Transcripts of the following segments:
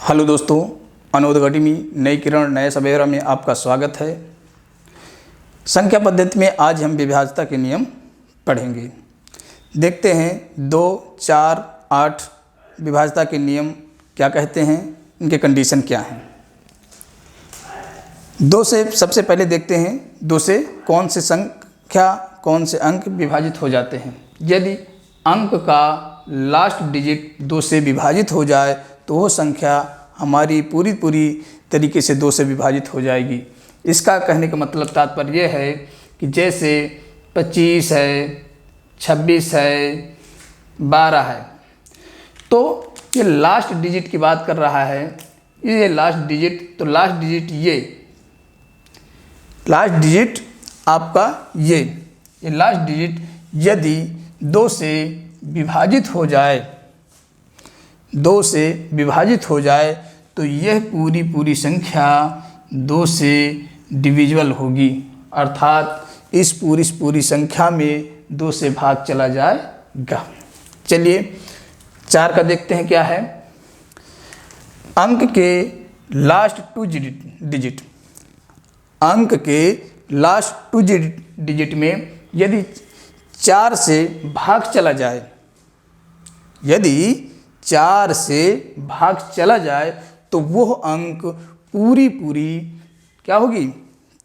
Hello दोस्तों, अनोद academy नई किरण नए सवेरा में आपका स्वागत है। संख्या पद्धति में आज हम विभाज्यता के नियम पढ़ेंगे। देखते हैं 2, 4, 8 विभाज्यता के नियम क्या कहते हैं, इनके कंडीशन क्या हैं। 2 से सबसे पहले देखते हैं 2 से कौन से संख्या कौन से अंक विभाजित हो जाते हैं। यदि अंक का लास्ट डिजिट 2 से विभाजित हो जाए तो वो संख्या हमारी पूरी तरीके से 2 से विभाजित हो जाएगी। इसका कहने का मतलब तात्पर्य यह है कि जैसे 25 है, 26 है, 12 है, तो ये लास्ट डिजिट की बात कर रहा है। ये लास्ट डिजिट, तो लास्ट डिजिट लास्ट डिजिट आपका ये लास्ट डिजिट यदि 2 से विभाजित हो जाए, 2 से विभाजित हो जाए तो यह पूरी संख्या 2 से डिविजिबल होगी, अर्थात इस पूरी संख्या में 2 से भाग चला जाएगा। चलिए 4 का देखते हैं क्या है। अंक के लास्ट 2 डिजिट अंक के लास्ट 2 डिजिट में यदि 4 से भाग चला जाए, यदि 4 से भाग चला जाए तो वह अंक पूरी क्या होगी,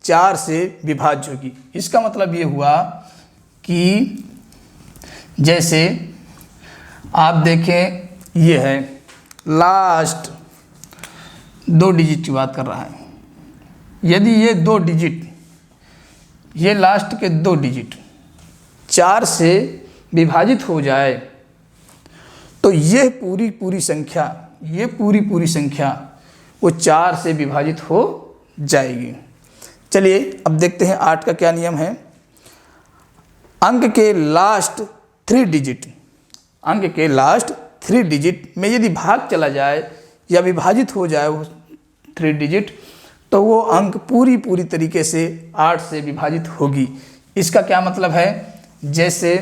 4 से विभाज्य होगी। इसका मतलब ये हुआ कि जैसे आप देखें, ये है लास्ट 2 डिजिट की बात कर रहा है। यदि ये 2 डिजिट, ये लास्ट के 2 डिजिट 4 से विभाजित हो जाए तो यह पूरी संख्या, ये पूरी संख्या वो 4 से विभाजित हो जाएगी। चलिए अब देखते हैं 8 का क्या नियम है। अंक के लास्ट 3 डिजिट, अंक के लास्ट 3 डिजिट में यदि भाग चला जाए या विभाजित हो जाए वो 3 डिजिट, तो वो अंक पूरी तरीके से 8 से विभाजित होगी। इसका क्या मतलब है, जैसे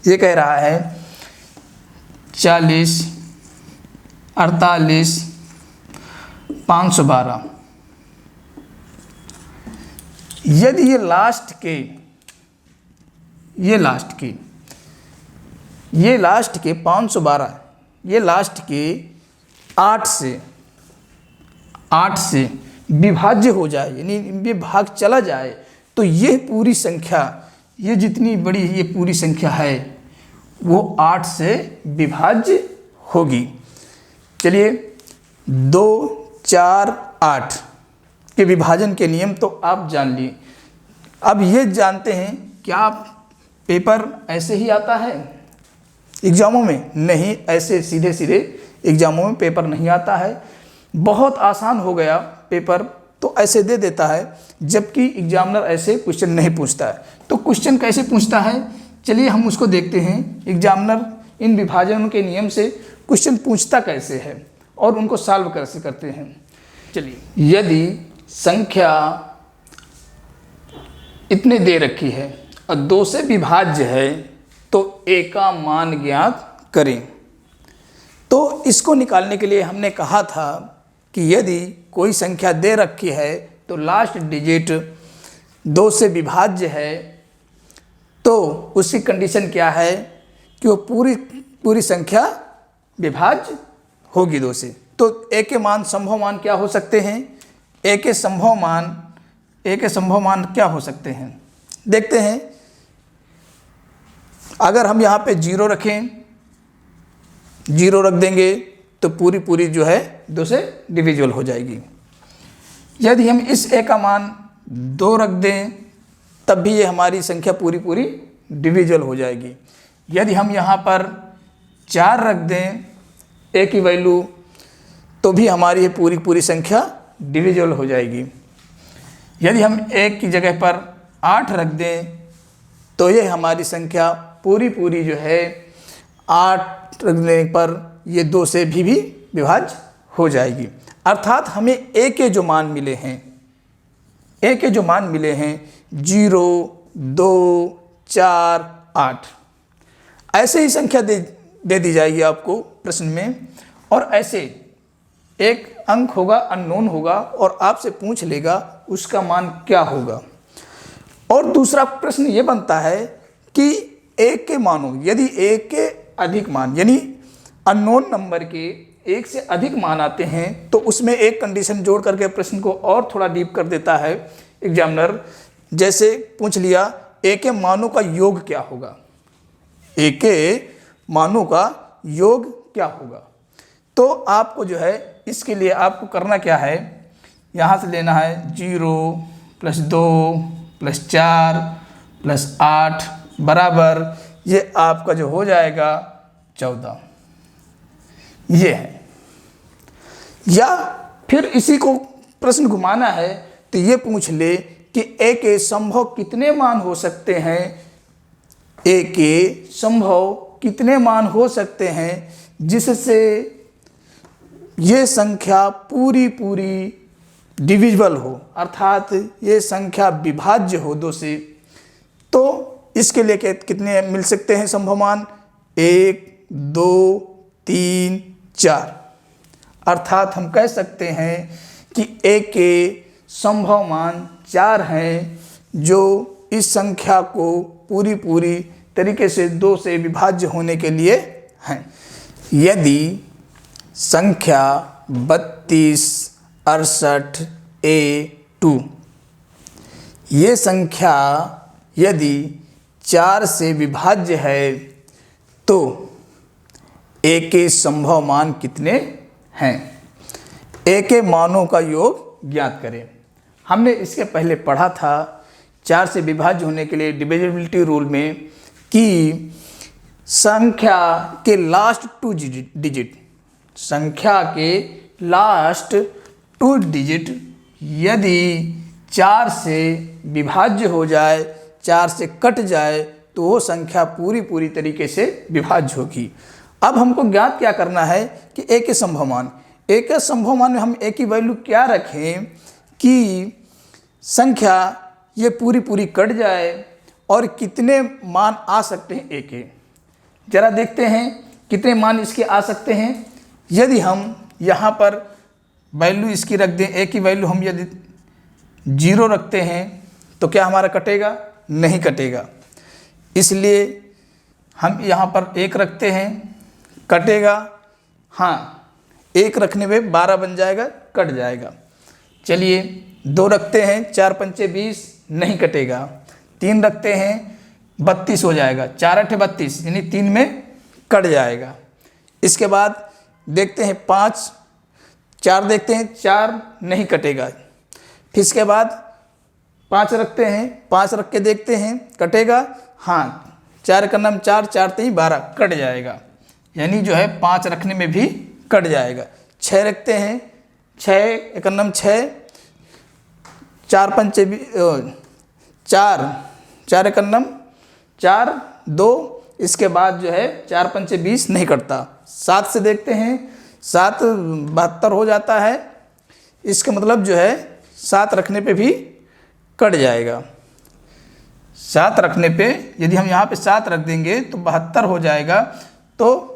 ये कह रहा है 40, 48, 512। यदि ये लास्ट के 512, ये लास्ट के 8 से विभाज्य हो जाए, यानी ये भाग चला जाए, तो ये पूरी संख्या, ये जितनी बड़ी ये पूरी संख्या है वो 8 से विभाज्य होगी। चलिए 2, 4, 8 के विभाजन के नियम तो आप जान लिए। अब ये जानते हैं क्या पेपर ऐसे ही आता है एग्जामों में? नहीं, ऐसे सीधे एग्जामों में पेपर नहीं आता है। बहुत आसान हो गया पेपर, तो ऐसे दे देता है, जबकि एग्जामिनर ऐसे क्वेश्चन नहीं पूछता है। तो क्वेश्चन कैसे पूछता है, चलिए हम उसको देखते हैं। एग्जामिनर इन विभाजन के नियम से क्वेश्चन पूछता कैसे है और उनको सॉल्व कैसे करते हैं। चलिए, यदि संख्या इतने दे रखी है और 2 से विभाज्य है तो a का मान ज्ञात करें। तो इसको निकालने के लिए हमने कहा था कि यदि कोई संख्या दे रखी है तो लास्ट डिजिट 2 से विभाज्य है, तो उसकी कंडीशन क्या है कि वो पूरी संख्या विभाज्य होगी 2 से। तो a के मान, संभव मान क्या हो सकते हैं? a के संभव मान क्या हो सकते हैं, देखते हैं। अगर हम यहाँ पे 0 रखें, 0 रख देंगे तो पूरी जो है 2 से डिविजिबल हो जाएगी। यदि हम इस a का मान 2 रख दें तब भी ये हमारी संख्या पूरी डिविजिबल हो जाएगी। यदि हम यहाँ पर 4 रख दें a की वैल्यू, तो भी हमारी ये पूरी संख्या डिविजिबल हो जाएगी। यदि हम 1 की जगह पर 8 रख दें तो ये हमारी संख्या पूरी जो है 8 रखने पर ये 2 से भी विभाज्य हो जाएगी। अर्थात हमें a के जो मान मिले हैं 0, 2, 4, 8, ऐसे ही संख्या दे दी जाएगी आपको प्रश्न में। और ऐसे एक अंक होगा अननोन होगा और आपसे पूछ लेगा उसका मान क्या होगा। और दूसरा प्रश्न ये बनता है कि एक के मानो, यदि एक के अधिक मान यानी अननोन नंबर के एक से अधिक मान आते हैं तो उसमें एक कंडीशन जोड़ करके प्रश्न को और थोड़ा डीप कर देता है एग्जामिनर। जैसे पूछ लिया ए के मानों का योग क्या होगा, ए के मानों का योग क्या होगा। तो आपको जो है इसके लिए आपको करना क्या है, यहाँ से लेना है 0 + 2 + 4 + 8 बराबर ये आपका जो हो जाएगा 14, ये है। या फिर इसी को प्रश्न घुमाना है तो ये पूछ ले कि ए के संभव कितने मान हो सकते हैं, ए के संभव कितने मान हो सकते हैं जिससे ये संख्या पूरी डिविजिबल हो, अर्थात ये संख्या विभाज्य हो 2 से। तो इसके लिए कितने मिल सकते हैं संभव मान, 1 2 3 4, अर्थात हम कह सकते हैं कि ए के संभव मान 4 हैं जो इस संख्या को पूरी तरीके से 2 से विभाज्य होने के लिए हैं। यदि संख्या 32 68 A2 ये संख्या यदि 4 से विभाज्य है तो ए के संभव मान कितने हैं, ए के मानों का योग ज्ञात करें। हमने इसके पहले पढ़ा था 4 से विभाज्य होने के लिए डिविजिबिलिटी रूल में कि संख्या के लास्ट 2 डिजिट, संख्या के लास्ट 2 डिजिट यदि 4 से विभाज्य हो जाए, 4 से कट जाए तो वो संख्या पूरी तरीके से विभाज्य होगी। अब हमको ज्ञात क्या करना है कि ए के संभव मान, ए के संभव मान में हम ए की वैल्यू क्या रखें कि संख्या ये पूरी कट जाए और कितने मान आ सकते हैं ए के। जरा देखते हैं कितने मान इसके आ सकते हैं। यदि हम यहाँ पर वैल्यू इसकी रख दें, ए की वैल्यू हम यदि 0 रखते हैं तो क्या हमारा कटेगा, नहीं कटेगा। इसलिए हम यहाँ पर 1 रखते हैं, कटेगा, हाँ 1 रखने में 12 बन जाएगा, कट जाएगा। चलिए 2 रखते हैं, 4 पंचे 20, नहीं कटेगा। 3 रखते हैं 32 हो जाएगा, 4 8 32 यानी 3 में कट जाएगा। इसके बाद देखते हैं 5, 4 देखते हैं, 4 नहीं कटेगा। फिर इसके बाद 5 रखते हैं, 5 रख के देखते हैं कटेगा, हाँ 4 का नाम 4, 4 3 12 कट जाएगा, यानी जो है 5 रखने में भी कट जाएगा। 6 रखते हैं, 6 एक नाम 6, 4 पंचे 4, 4 एक नाम 4 2, इसके बाद जो है 4 पंचे 20 नहीं कटता। 7 से देखते हैं, 7 72 हो जाता है, इसका मतलब जो है 7 रखने पे भी कट जाएगा। 7 रखने पे यदि हम यहाँ पे 7 रख देंगे तो 72 हो जाएगा, तो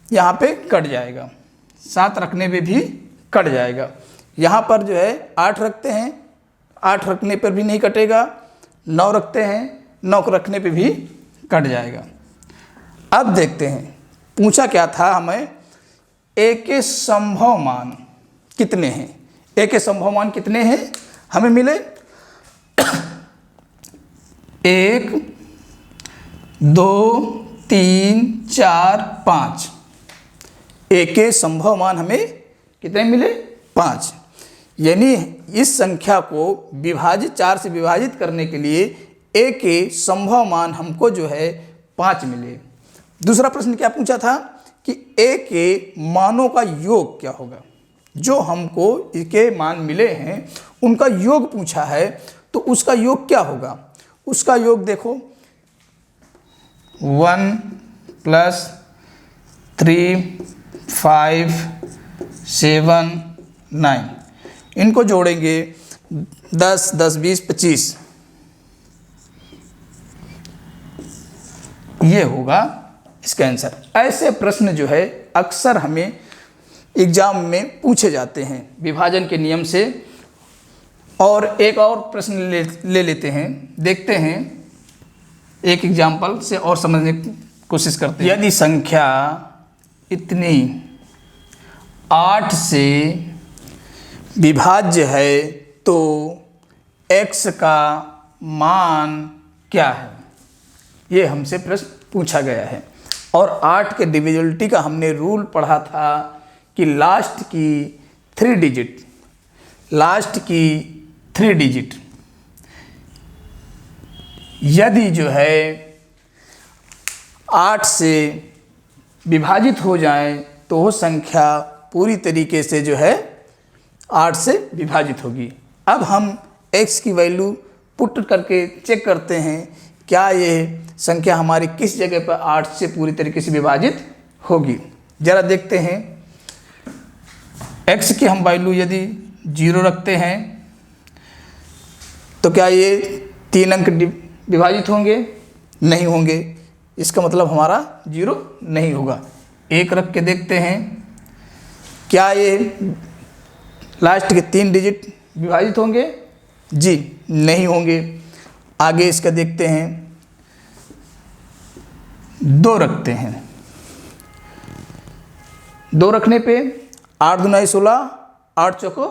यहाँ पे कट जाएगा। 7 रखने पे भी कट जाएगा। यहाँ पर जो है 8 रखते हैं, 8 रखने पर भी नहीं कटेगा। 9 रखते हैं, 9 रखने पे भी कट जाएगा। अब देखते हैं पूछा क्या था हमें, ए के संभव मान कितने हैं। ए के संभव मान कितने हैं हमें मिले 1 2 3 4 5। ए के संभव मान हमें कितने मिले 5, यानी इस संख्या को विभाजित 4 से विभाजित करने के लिए ए के संभव मान हमको जो है 5 मिले। दूसरा प्रश्न क्या पूछा था कि ए के मानों का योग क्या होगा। जो हमको के मान मिले हैं उनका योग पूछा है, तो उसका योग क्या होगा। उसका योग देखो 1 + 3 5 7 9, इनको जोड़ेंगे 10 10 20 25, ये होगा इसका आंसर। ऐसे प्रश्न जो है अक्सर हमें एग्जाम में पूछे जाते हैं विभाजन के नियम से। और एक और प्रश्न ले लेते हैं, देखते हैं एक एग्जाम्पल से और समझने की कोशिश करते हैं। यदि संख्या इतनी 8 से विभाज्य है तो x का मान क्या है, ये हमसे प्रश्न पूछा गया है। और 8 के डिविजिबिलिटी का हमने रूल पढ़ा था कि लास्ट की 3 डिजिट यदि जो है 8 से विभाजित हो जाए तो वो संख्या पूरी तरीके से जो है 8 से विभाजित होगी। अब हम x की वैल्यू पुट करके चेक करते हैं क्या ये संख्या हमारी किस जगह पर 8 से पूरी तरीके से विभाजित होगी। ज़रा देखते हैं, x की हम वैल्यू यदि 0 रखते हैं तो क्या ये 3 अंक विभाजित होंगे? नहीं होंगे, इसका मतलब हमारा 0 नहीं होगा। 1 रख के देखते हैं क्या ये लास्ट के 3 डिजिट विभाजित होंगे? जी नहीं होंगे। आगे इसका देखते हैं, 2 रखते हैं, 2 रखने पे 8 दूनी 16, 8 चौको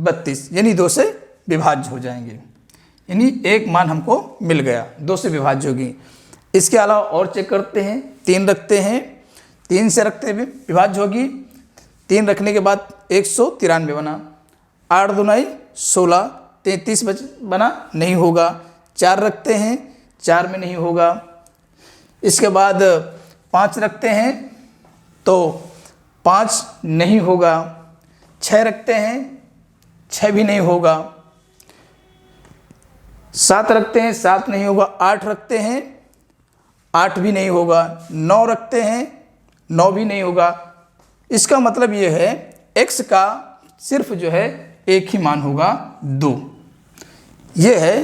32, यानी 2 से विभाज्य हो जाएंगे, यानी एक मान हमको मिल गया, 2 से विभाज्य होगी। इसके अलावा और चेक करते हैं, 3 रखते हैं, 3 से रखते हुए विभाज्य होगी, 3 रखने के बाद 193 बना, 8 दूनी 16, 33 बना, नहीं होगा। 4 रखते हैं, 4 में नहीं होगा। इसके बाद 5 रखते हैं तो 5 नहीं होगा। 6 रखते हैं, 6 भी नहीं होगा। 7 रखते हैं, 7 नहीं होगा। 8 रखते हैं, 8 भी नहीं होगा। 9 रखते हैं, 9 भी नहीं होगा। इसका मतलब ये है x का सिर्फ जो है एक ही मान होगा, 2। ये है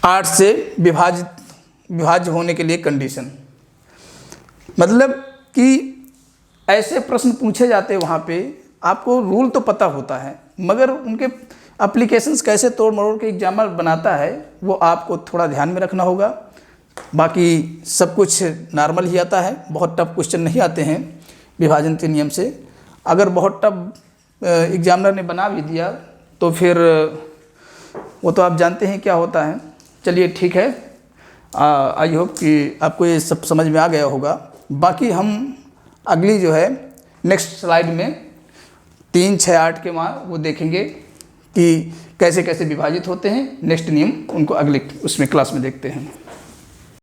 8 से विभाज्य होने के लिए कंडीशन। मतलब कि ऐसे प्रश्न पूछे जाते हैं वहाँ पे, आपको रूल तो पता होता है मगर उनके एप्लीकेशंस कैसे तोड़ मरोड़ के एग्जामर बनाता है वो आपको थोड़ा ध्यान में रखना होगा। बाकी सब कुछ नॉर्मल ही आता है, बहुत टफ क्वेश्चन नहीं आते हैं विभाजन के नियम से। अगर बहुत टफ एग्जामिनर ने बना भी दिया तो फिर वो तो आप जानते हैं क्या होता है। चलिए ठीक है, आई होप कि आपको ये सब समझ में आ गया होगा। बाकी हम अगली जो है नेक्स्ट स्लाइड में 3, 6, 8 के वहाँ वो देखेंगे कि कैसे कैसे विभाजित होते हैं। नेक्स्ट नियम उनको अगले उसमें क्लास में देखते हैं।